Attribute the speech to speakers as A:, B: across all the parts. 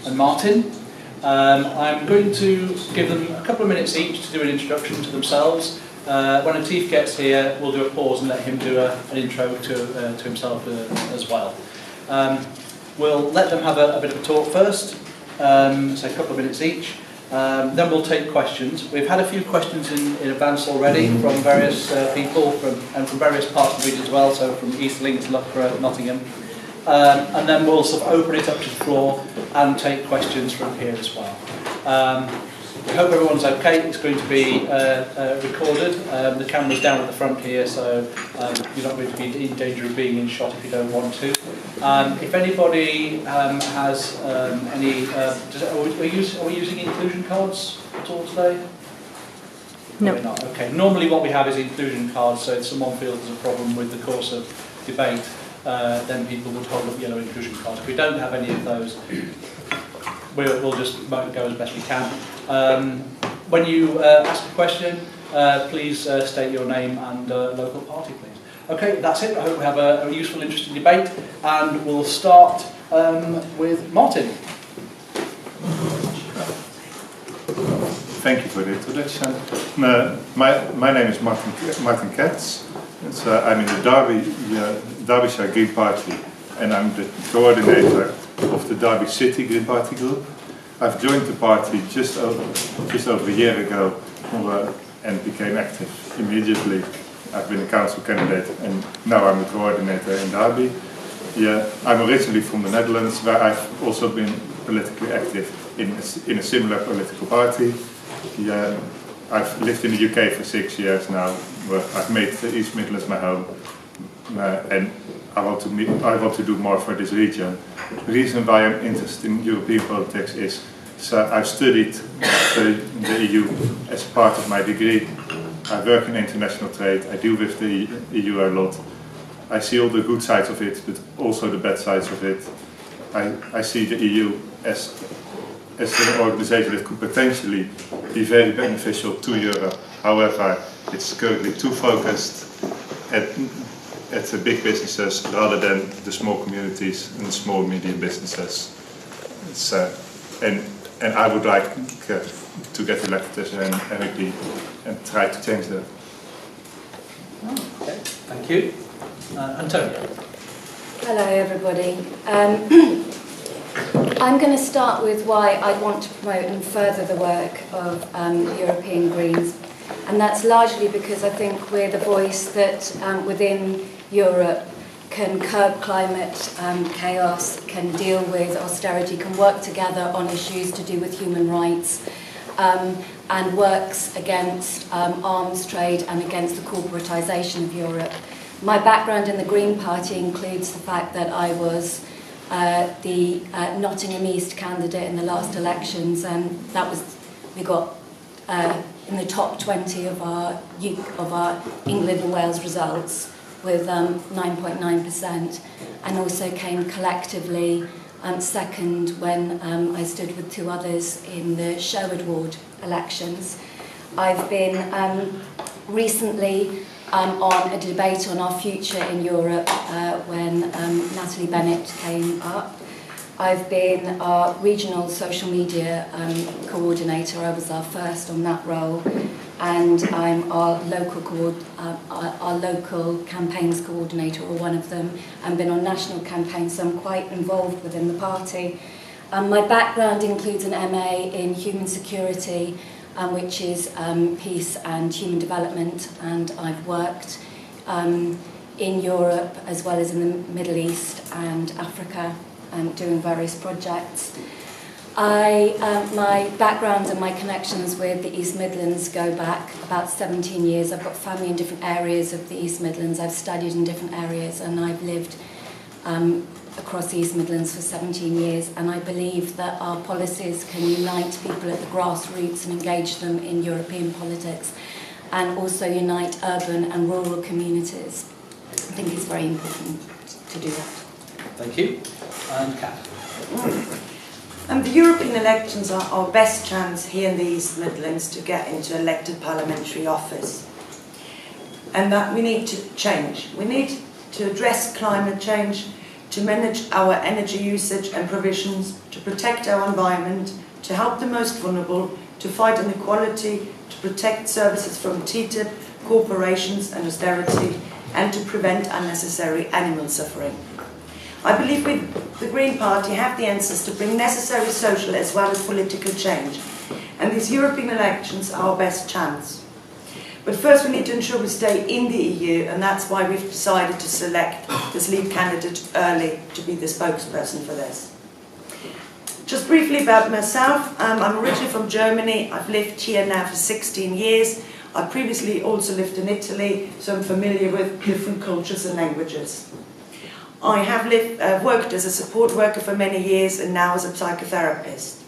A: and Martin. I'm going to give them a couple of minutes each to do an introduction to themselves. When Atif gets here, we'll do a pause and let him do an intro to himself as well. We'll let them have a bit of a talk first, so a couple of minutes each. Then we'll take questions. We've had a few questions in advance already from various people and from various parts of the region as well, so from East Links, Loughborough, Nottingham. And then we'll sort of open it up to the floor and take questions from here as well. We hope everyone's okay. It's going to be recorded. The camera's down at the front here, so you're not going to be in danger of being in shot if you don't want to. If anybody has any... are we using inclusion cards at all today?
B: No.
A: We're not. Okay. Normally what we have is inclusion cards, so if someone feels there's a problem with the course of debate, then people would hold up yellow inclusion cards. If we don't have any of those, we'll just go as best we can. When you ask a question, please state your name and local party, please. Okay, that's it. I hope we have a useful, interesting debate, and we'll start with Martin.
C: Thank you for the introduction. My name is Martin Katz. I'm in the Derbyshire Green Party, and I'm the coordinator of the Derby City Green Party group. I've joined the party just over a year ago and became active immediately. I've been a council candidate and now I'm a coordinator in Derby. Yeah, I'm originally from the Netherlands, where I've also been politically active in a similar political party. Yeah, I've lived in the UK for 6 years now, where I've made the East Midlands my home, and I want to do more for this region. The reason why I'm interested in European politics is I've studied the EU as part of my degree. I work in international trade, I deal with the EU a lot. I see all the good sides of it, but also the bad sides of it. I see the EU as an organisation that could potentially be very beneficial to Europe. However, it's currently too focused at the big businesses rather than the small communities and the small and medium businesses. And I would like to get elected as an MEP and try to change that.
A: Oh, okay, thank you. Antonia.
B: Hello everybody. I'm going to start with why I want to promote and further the work of European Greens, and that's largely because I think we're the voice that within Europe can curb climate chaos, can deal with austerity, can work together on issues to do with human rights, and works against arms trade and against the corporatisation of Europe. My background in the Green Party includes the fact that I was the Nottingham East candidate in the last elections, and we got in the top 20 of our England and Wales results with 9.9%, and also came collectively second when I stood with two others in the Sherwood Ward elections. I've been recently on a debate on our future in Europe when Natalie Bennett came up. I've been our regional social media coordinator. I was our first on that role, and I'm our local campaigns coordinator, or one of them, and been on national campaigns, so I'm quite involved within the party. My background includes an MA in human security, which is peace and human development, and I've worked in Europe as well as in the Middle East and Africa, doing various projects. My background and my connections with the East Midlands go back about 17 years. I've got family in different areas of the East Midlands. I've studied in different areas, and I've lived across the East Midlands for 17 years, and I believe that our policies can unite people at the grassroots and engage them in European politics, and also unite urban and rural communities. I think it's very important to do that.
A: Thank you. And Kat.
D: The European elections are our best chance here in the East Midlands to get into elected parliamentary office. And that we need to change. We need to address climate change. to manage our energy usage and provisions, to protect our environment, to help the most vulnerable, to fight inequality, to protect services from TTIP, corporations and austerity, and to prevent unnecessary animal suffering. I believe we, the Green Party, have the answers to bring necessary social as well as political change, and these European elections are our best chance. But first we need to ensure we stay in the EU, and that's why we've decided to select this lead candidate early to be the spokesperson for this. Just briefly about myself, I'm originally from Germany. I've lived here now for 16 years. I previously also lived in Italy, so I'm familiar with different cultures and languages. I have worked as a support worker for many years and now as a psychotherapist.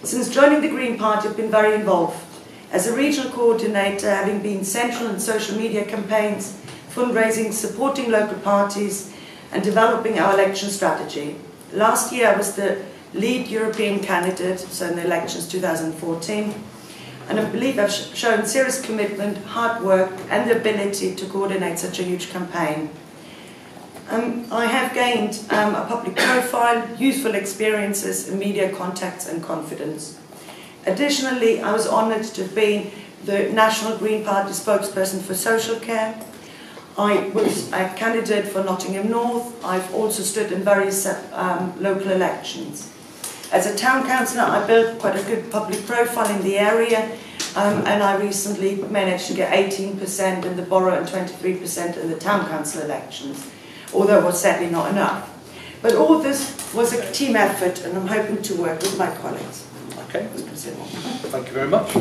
D: Since joining the Green Party, I've been very involved. As a regional coordinator, having been central in social media campaigns, fundraising, supporting local parties and developing our election strategy. Last year I was the lead European candidate, so in the elections 2014, and I believe I've shown serious commitment, hard work and the ability to coordinate such a huge campaign. I have gained a public profile, useful experiences in media contacts and confidence. Additionally, I was honoured to have been the National Green Party spokesperson for social care. I was a candidate for Nottingham North. I've also stood in various local elections. As a town councillor, I built quite a good public profile in the area, and I recently managed to get 18% in the borough and 23% in the town council elections, although it was sadly not enough. But all this was a team effort, and I'm hoping to work with my colleagues.
A: Okay, thank you very much.